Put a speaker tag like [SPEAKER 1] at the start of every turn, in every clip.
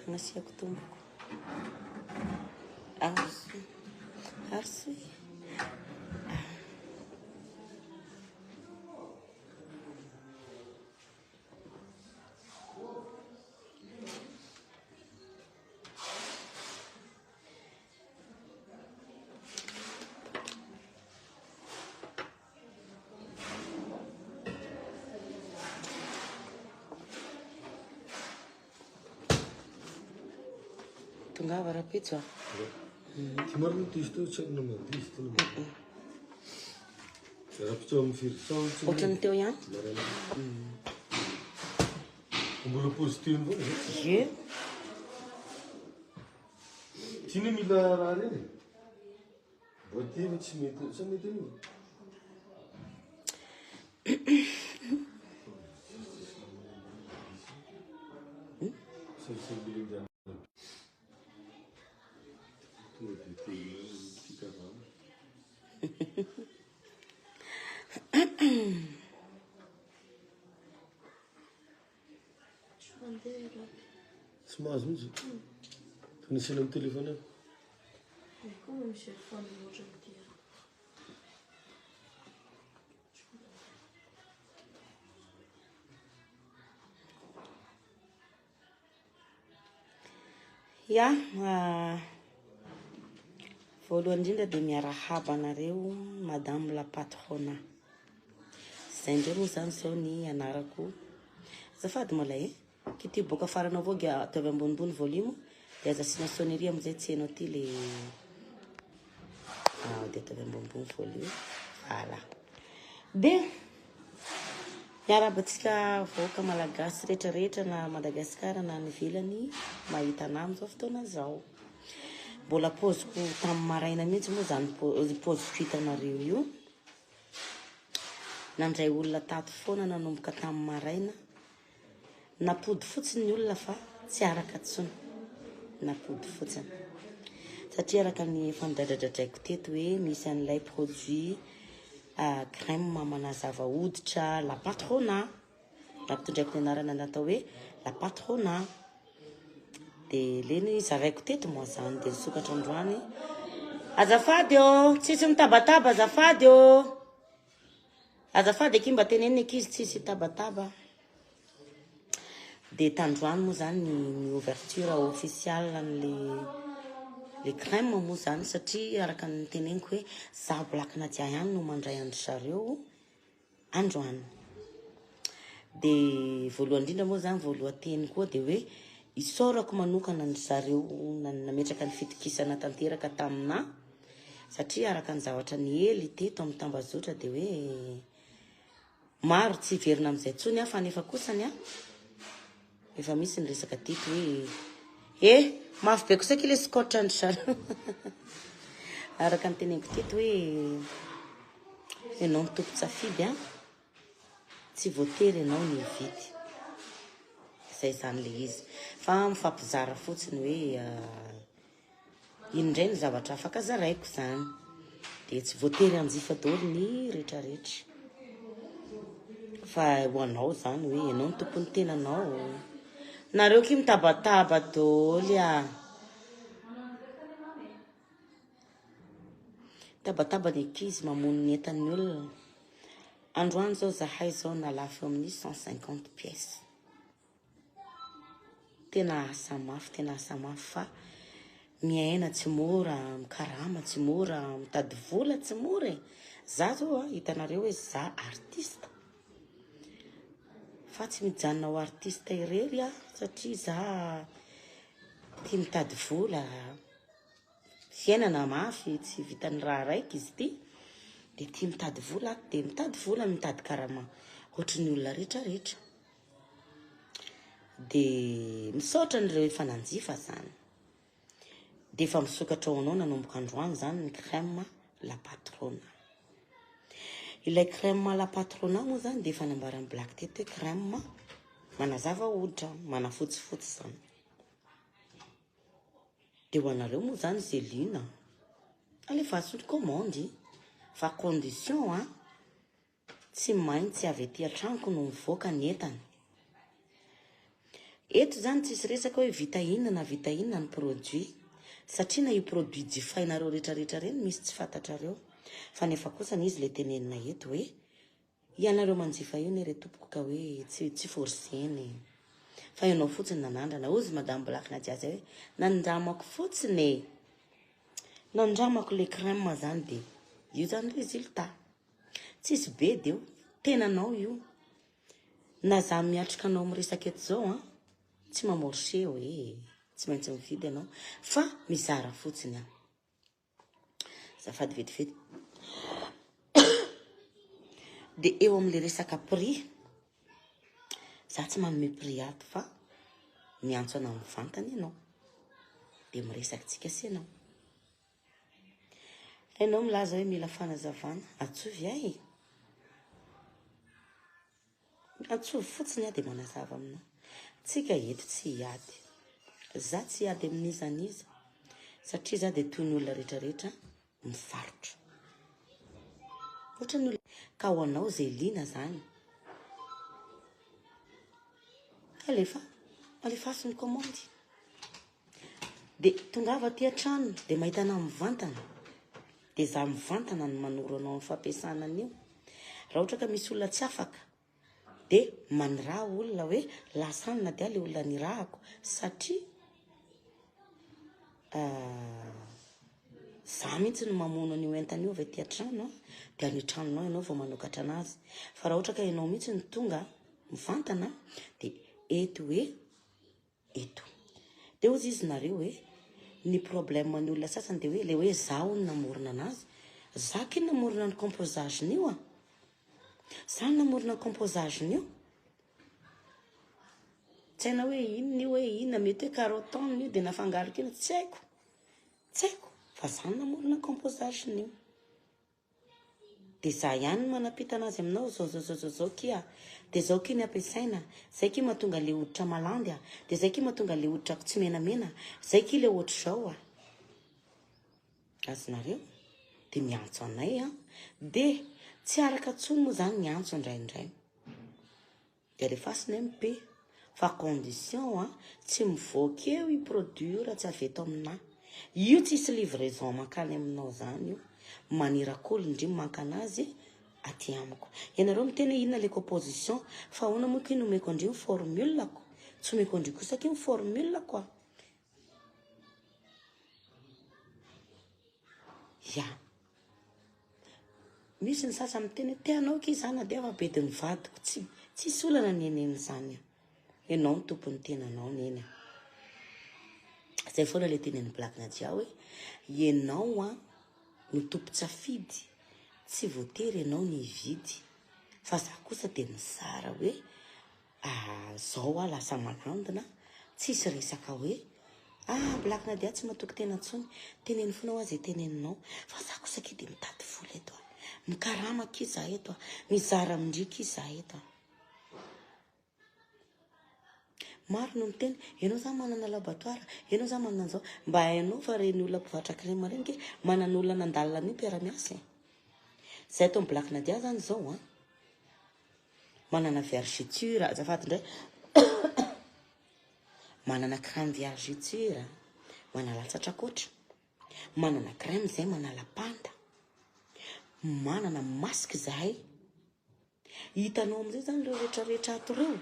[SPEAKER 1] Anasiako tomboko. Arso. Tungava rapidzo.
[SPEAKER 2] Ti marrò ti sto c'erano ma ti sto no. Era più un fir sound.
[SPEAKER 1] Otrany teo ihany.
[SPEAKER 2] Mbola positif vao.
[SPEAKER 1] Ye.
[SPEAKER 2] Tiny mila raha reny. Voatery tsy mety, sa mety io. Tsy mahazo mihitsy. Nisy amin'ny téléphone.
[SPEAKER 3] Come mi si è fatto un oggettino?
[SPEAKER 1] Ya, voalohany indrindra dia miarahaba anareo madame la patrona. Zay indray moa zany zao ny anarako. Azafady malay e. Kity boka faranao vao gia atao ambonimbony volume dia aza asina sonnerie amizay tsy hainao ty le dia atao ambonimbony volume. Voilà. Dia miarabantsika vahoaka malagasy rehetrarehetra na Madagasikara na nivelany mahita anah amin'izao fotoana zao. Mbola poziko tamin'ny maraina mihitsy moa zany poziko hitanareo io. Nandray olona tato foana nanomboka tamin'ny maraina. Napody fotsiny ny olona fa tsy araka tsony. Napody fotsiny. Satria araka ny fandradradradraiko teto hoe misy an'ilay produit crème manazava hoditra la patrona. Nampitondraiko ny anarana natao hoe la patrona. Dia leny zaraiko teto moa zany dia nisokatra androany. Azafady ô, tsisy mitabataba azafady ô. Azafady aky mba teneniny eky izy tsisy tabataba. Dia tandroany moa zany ny ouverture officielle le crème moa zany satria araka ny teneniko hoe za Blakina Dia ihany no mandray andry zareo androany. Dia voalohany indrindra moa zany voalohan-teny koa dia hoe isaorako manokana ny zareo nametraka ny fitokisana tanteraka tamina satria araka ny zavatra ny hely teto amin'ny tambazotra dia hoe maro tsy verina amin'izay tsony fa nefa kosany efa misy ny resaka teto hoe mafy be kosa le scotch andry zareo. Araka ny teneniko teto hoe ianao mitopy tsafidy tsy voatery ianao ny hividy. Zay zany le izy. Fa mifampizara fotsiny hoe indray ny zavatra afaka zaraiko zany. Dia tsy voatery hanjifa daholo ny rehetrarehetra. Fa ho anao zany hoe ianao ny tompony tenanao. Nareo ky mitabataba daholo tabataba ny ankizy mamono ny entan'ny olona. Androany zao zahay zao nalafo amin'ny 150 pièces. Tena asa mafy fa miaina tsy mora, mikarama tsy mora, mitady vola tsy mora. Za zao hitanareo hoe za artiste. Fa tsy mijanona ho artiste irery satria za tia mitady vola. Fiainana mafy tsy vitan'ny raha raiky izy ty. Dia tia mitady vola dia mitady vola mitady karama ohatry ny olona rehetrarehetra. Dia misaotra an'ireo efa nanjifa zany. Dia efa misokatra ho anao nanomboka androany zany ny crème la patrona. Ilay crème la patrona moa zany dia efa nambaran'ny Black teto hoe crème manazava hoditra, manafotsifotsy zany. Dia ho anareo moa zany zelina. Alefaso ny commande fa condition tsy maintsy avy ety an-tranoko no mivoaka ny entana. eto zany tsisy resaka hoe vita inona ny produit satria na io produit jifainareo rehetrarehetra reny misy tsy fantatrareo fa nefa kosa izy le tenenina eto hoe ianareo manjifa io ne re tompoko ka hoe tsy forseny fa ianao fotsiny nanandrana ozy madame Black Nadia zay hoe nandramako fotsiny nandramako le crème zany de io zany résultat tsisy be deo tenanao io na za miatrika anao miresaka eto zao tsy mamorche hoe tsy maintsy mividy anao fa mizara fotsiny zafady vetivety de eo am'le resaka prix za tsy manome prix ato fa miantso ana mivantana ianao de miresaka tsika sy ianao milaza hoe mila fanazavana atsovy ahy atsovy fotsiny de manazava aminao tsika eto tsy hiady za tsy hiady amin'izaniza satria za de toy ny olona rehetrarehetra mifarotra ohatrany ka ho anao zay lina zany alefaso ny komandy de tongava aty an-trano de mahita ana mivantana de za mivantana ny manoro anao ny fampiasana an'io raha ohatra ka misy olona tsy afaka de maniraha olona hoe lasanina dia le olona nirahako satria za mihitsy ny mamono an'io entana io avy aty an-trano de any tranonao ianao vao manokatra anazy fa raha ohatra ka ianao mihitsy ny tonga mivantana de eto hoe eto de ozy izy nareo hoe ny problème ny olona sasany de hoe le hoe za ho ny namorona anazy za ky namorona ny composage-n'io za ny namorona ny composage-n'io tsy haina hoe inona io hoe inona mety hoe carottone io de nafangaroko ina tsy haiko fa za ny namorona ny composage-n'io de za ihany manapita anazy aminao zao kia de zao ky ny ampiasaina zay ky mahatonga le hoditra malandy de zay ky mahatonga le hoditrako tsy menamena zay ky le ohatra zao azonareo de miantso anay de tsy araka tsony moa zany miantso indraindray de rehefa sinay mibe fa condition tsy mivoaka eo i produit raha tsy avy eto aminah io tsisy livraison mankany aminao zany io manirak'olo indrimy manka anazy aty amiko ianareo miteny inona le composition fa ona moa ky nomeko andreo formule ko tsy omeko andreo kosa ky formule koa ya misy ny sasa miteny teanao ky zany de ava bediny vadiko tsisy olana neneny zany ianao ny tompony tenanao neny zay foana le tenen'ny Black Nadia hoe ianao no tompo-tsafidy tsy voatery ianao ny hividy fa za kosa de mizara hoe zao lasa malandina tsisy resaka hoe Black Nadia tsy mahatoky tena ntsony teneny foana ho azy teneninao fa za kosa ky de mitady vola eto mikarama ky za eto mizara mindriky za eto maro no miteny ianao za manana laboratoire ianao za manana an'izao mba hainao fa reny olona mpivarotra crème reny ke manana olona nandalina an'io mpiara-miasa zay atao Black Nadia zany zao manana vergeture azafady indray manana crème vergeture manala tsatrakoatra manana crème zay manala panda manana masque zahay hitanao am'izay zany reo rehetrarehetra ato reo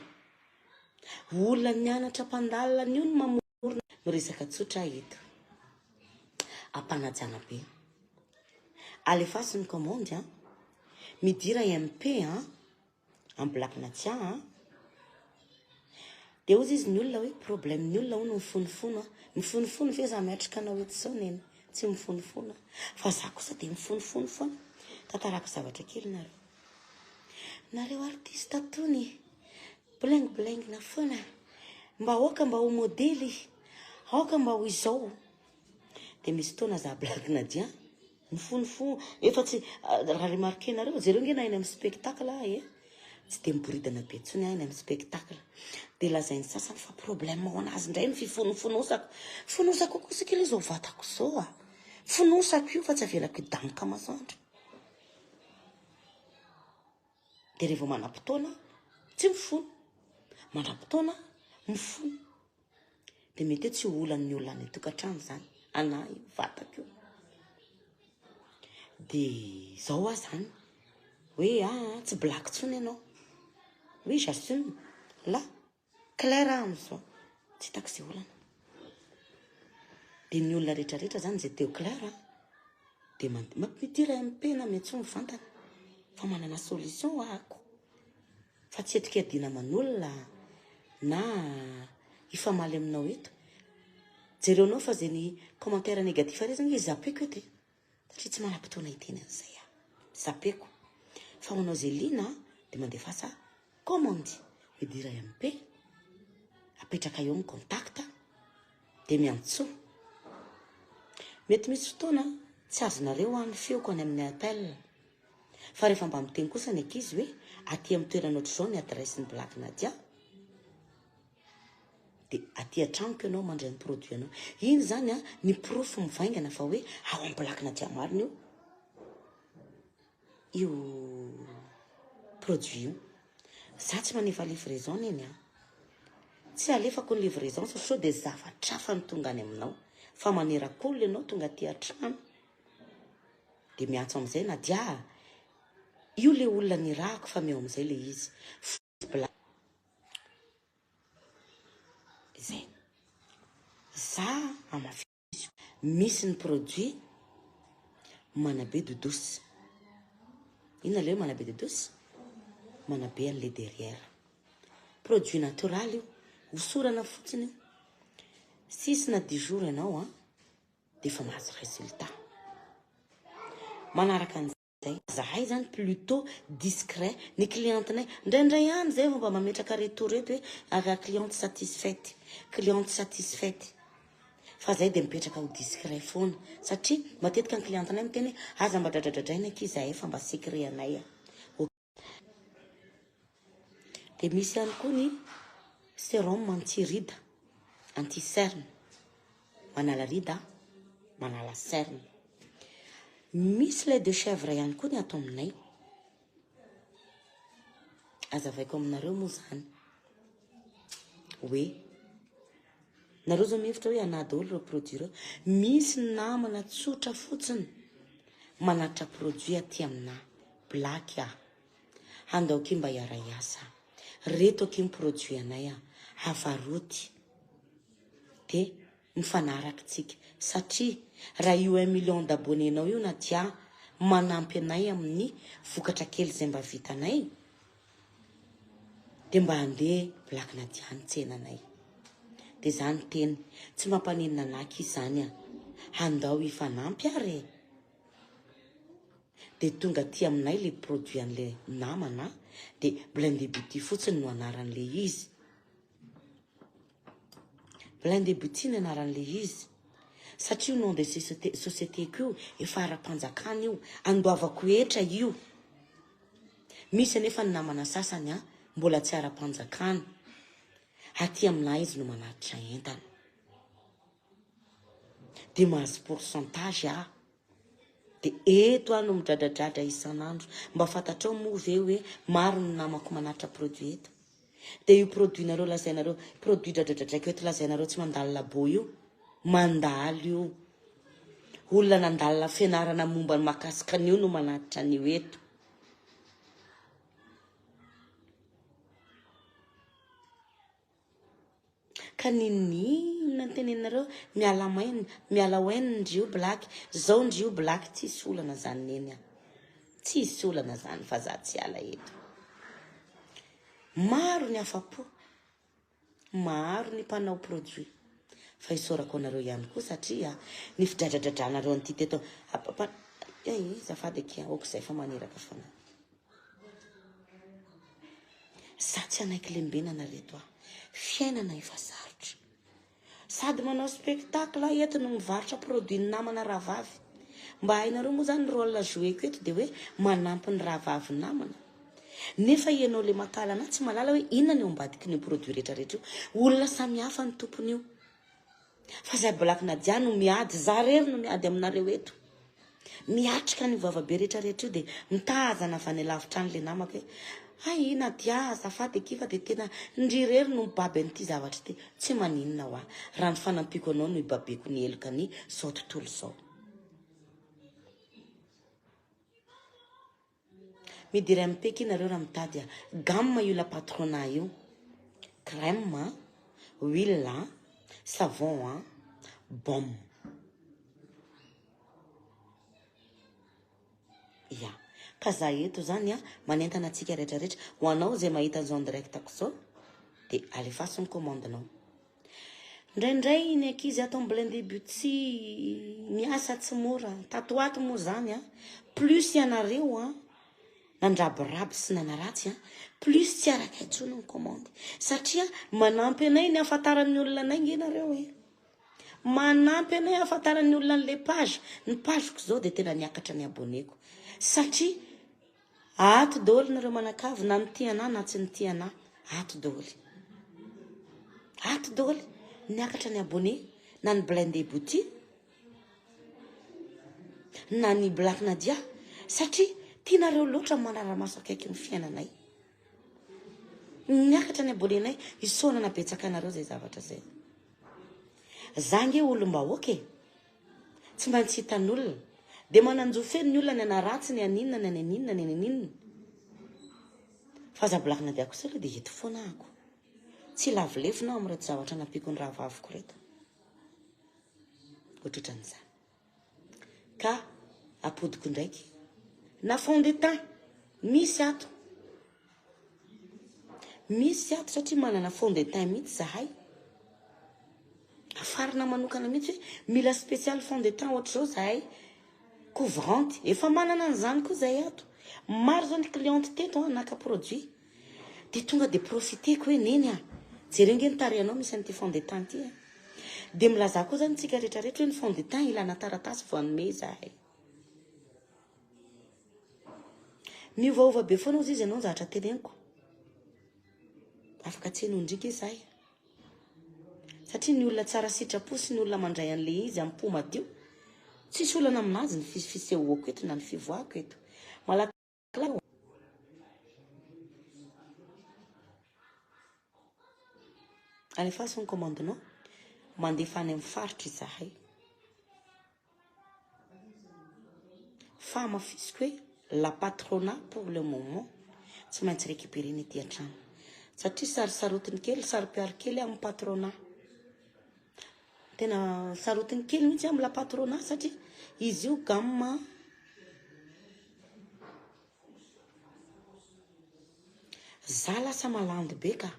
[SPEAKER 1] olona nianatra mpandalina an'io ny mamorona miresaka tsotra eto ampanajana be alefaso ny commande midira MP en Black Nadia de ozy izy ny olona hoe problème ny olona hono mifonofono fe za miatrika anao eto zao neny tsy mifonofono fa za kosa de mifonofono foana tantaraka zavatra kely nareo artiste atony bling na foana mba aoka mba ho modely aoka mba ho izao de misy tona za Black Nadia mifonofono efa tsy raha remarqué nareo zareo ngena ainy amin'ny spectacle tsy de miboridana be tsony ainy amin'ny spectacle de lazainy sasany fa problème ao anazy indray ny fifonosako kosa kely zao vatako zao fonosako io fa tsy avelako hidamoka masoandro de rehefa manam-potoana tsy mifono manam-potoana mifono dia mety tsy olan'ny olona ny tokantrano zany ana vatako io dia zao aho zany hoe tsy black tsony ianao hoe j'assume la claire am'izao tsy hitako izay olana dia ny olona rehetrarehetra zany zay teo claire dia mampidira MP na mety mivantana fa manana solution ahako fa tsy etikadina manolona na ifamaly aminao eto jereonao fa zay ny commentaire négatif ary zany zapeko eto satria tsy manam-potoana hiteny an'izay zapeko fa manao zay lina dia mandefasa commande midira MP apetraka eo ny contact dia miantso mety misy fotoana tsy azonareo any feoko any amin'ny appel fa rehefa mba miteny kosa ny ankizy hoe aty amin'ny toerana ohatr'izao ny adresse ny Black Nadia dia aty an-tranoko ianao mandray ny produit anao iny zany ny proof mivaingana fa hoe ao amin'ny Black Nadia marina io produit io za tsy manefa livraison eny tsy alefako ny livraison sao dia zavatrafa ny tonga any aminao fa manerak'olona ianao tonga aty an-trano dia miantso amin'izay Nadia io le olona ny rahako fa meo amin'izay le izy izay za amafisy misy ny produit manabe dodosy inona le hoe manabe dodosy manabe an'le derrière produit natural io hosorana fotsiny io 6 na 10 jours ianao dia efa mahazo résultat manaraka an'izay zahay zany plutôt discret ny clientenay indraindray ihany zay mba mametraka retour eto hoe aga cliente satisfaite fa zay dia mipetraka ho discret foana satria matetika ny clientenay miteny aza mba dradradradraina ankizy zahay fa mba secret anay dia misy ihany koa ny sérum anti-ride anti-cerne manala ride manala cerne misy lait de chèvre ihany koa ny ato aminay azavaiko aminareo moa zany hoe nareo zao mihevitra hoe anady olo ireo produit ireo misy namana tsotra fotsiny manatra produit aty amina Black andao aky mba hiara-iasa reto aky ny produit anay avaroty dia mifanaraka tsika satria raha io 1 million d'abonnés-nao io Nadia manampy anay amin'ny vokatra kely zay mba vitanay dia mba handeha Black Nadia ny tsenanay dia zany teny tsy mampanenina anaky izany handao ifanampy ary dia tonga aty aminay le produit an'le namana dia Blindé Beauty fotsiny no anaran'le izy Blindé Beauty ny anaran'le izy satria io nom de société io efa ara-panjakana io andoavako etra io misy anefa ny namana sasany mbola tsy ara-panjakana aty aminay izy no manatitra entana dia mahazo pourcentage dia eto no midradradradra isan'andro mba fantatrao moa ve hoe maro ny namako manatra produit eto dia io produit nareo lazainareo produit dradradradraka eto lazainareo tsy mandalo labo io mandalo io olona nandalina fianarana momba ny mahakasika an'io no manatitra an'io eto ka ninina ny tenenareo miala hoainy ndrio Black zao ndrio Black tsisy olana zany neny tsisy olana zany fa za tsy ala eto maro ny afapo maro ny mpanao produit fa isorako anareo ihany koa satria ny fidradradradranareo an'ity teto zafady aky oko izay fa maneraka fana za tsy anaiky lembenana reto fiainana efa sarotra sady manao spectacle eto no mivarotra produit namana rahavavy mba hainareo moa zany rôle joueko eto dia hoe manampy ny rahavavy namana nefa ianao le makalana tsy malala hoe inona ny ambadiky ny produit rehetrarehetra io olona samihafa ny tompony io fa zay Black Nadia no miady za rery no miady aminareo eto miatrika ny vavabe rehetrarehetra io dia mitazana avy any lavitra any le namako hoe ay ina dia azafady kifa de tena ndrirery no mibaby an'ity zavatra ty tsy maninona ho raha ny fanampiko anao no ibabeko ny eloka ny zao tontolo zao. Midira MP nareo raha mitady gamme io la patronat io, crème, huile, savon, baume. Ya, ka za eto zany manentana antsika rehetrarehetra ho anao zay mahita an'izao directako zao de alefaso ny commande-nao. Indraindray ny ankizy ato blindé beauty miasa tsy mora tatoato moa zany plus ianareo nandrabiraby sy nanaratsy plus tsy araka intsony ny commande satria manampy anay ny ahafantaran'ny olona anay ngenareo manampy anay ahafantaran'ny olona an'le page ny pageko zao de tena niakatra ny abonneko satria ato daholo nareo manakavy na ny tiana na tsy ny tiana ato daholo niakatra ny abonné na ny blindé beauty na ny Black Nadia satria tianareo loatra manara-maso akaiky ny fiainanay niakatra ny abonné-nay isaonana betsaka anareo zay zavatra zay zange olom-bahoaka tsy maintsy hitan'olona de mananjofeny ny olona ny anaratsy ny aninona ny aninona ny aninona fa za Black Nadia kosa aloha de hito foana ako tsy lavilevinao amin'reto zavatra nampiko ny rahavaviko reto ohatran'izany ka apodiko ndraiky na fond de teint misy ato satria manana fond de teint mihitsy zahay afarina manokana mihitsy hoe mila spécial fond de teint ohatr' zao zahay couvrante efa manana an'izany koa zahay ato maro zao ny cliente teto naka produit de tonga de profiteko hoe neny jerenge nitarianao misy an'ity fond de teint ty de milaza koa zany tsika rehetrarehetra hoe ny fond de teint ilana taratasy vao anome zahay miovaova be foana ozy izy ianao zavatra teneniko afaka tsy henondrika izahay satria ny olona tsara sitrapo sy ny olona mandray an'le izy amin'ny po madio tsisy olana aminazy ny fisehoako eto na ny fivoako eto malaky alefaso ny commande-nao mandefa any amin'ny faritra izahay fa mafisiko hoe la patronat pour le moment tsy maintsy récupérer ny ety an-trano satria sarosarotiny kely saro-piaro kely amin'ny patronat tena sarotiny kely mihitsy amin'ny la patronat satria izy io gamme za lasa malandy be ka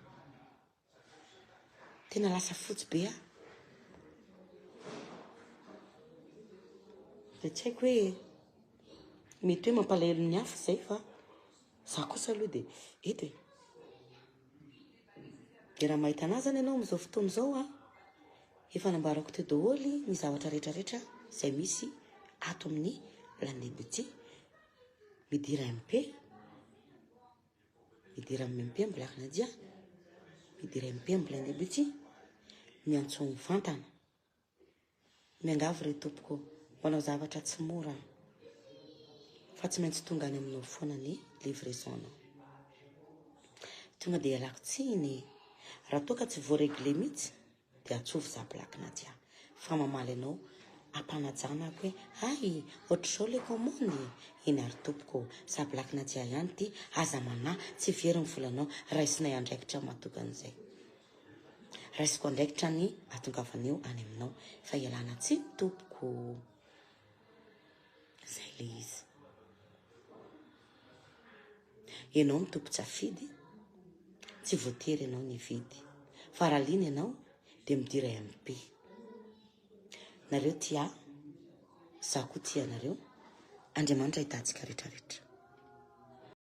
[SPEAKER 1] tena lasa fotsy be de tsy haiko hoe mety hoe mampalahelo ny hafa zay fa za kosa aloha de eto de raha mahita anazy zany ianao amin'izao fotoana izao efa nambarako teo daholo ny zavatra rehetrarehetra zay misy ato amin'ny blindé beauty midira MP midira MP amin'ny Black Nadia midira MP amin'ny blindé beauty miantso ny vantana miangavy re tompoko manao zavatra tsy mora fa tsy maintsy tonga any aminao foana ny livraison anao tonga de alako tsiny raha toa ka tsy voaregle mihitsy de atsovy za Black Nadia fa mamaly anao ampanajana ako hoe ay ohatr'izao le commande eny ary tompoko za Black Nadia ihany ty aza mana tsy very ny volanao raisinay andraikitra matokan'izay raisiko andraikitra ny atongavaneo any aminao fa ialana tsiny tompoko zay le izy ianao ny tompo-tsafidy tsy voatery ianao ny vidy fa raha liny ianao de midira MP nareo tia za koa tia nareo Andriamanitra hitantsika rehetrarehetra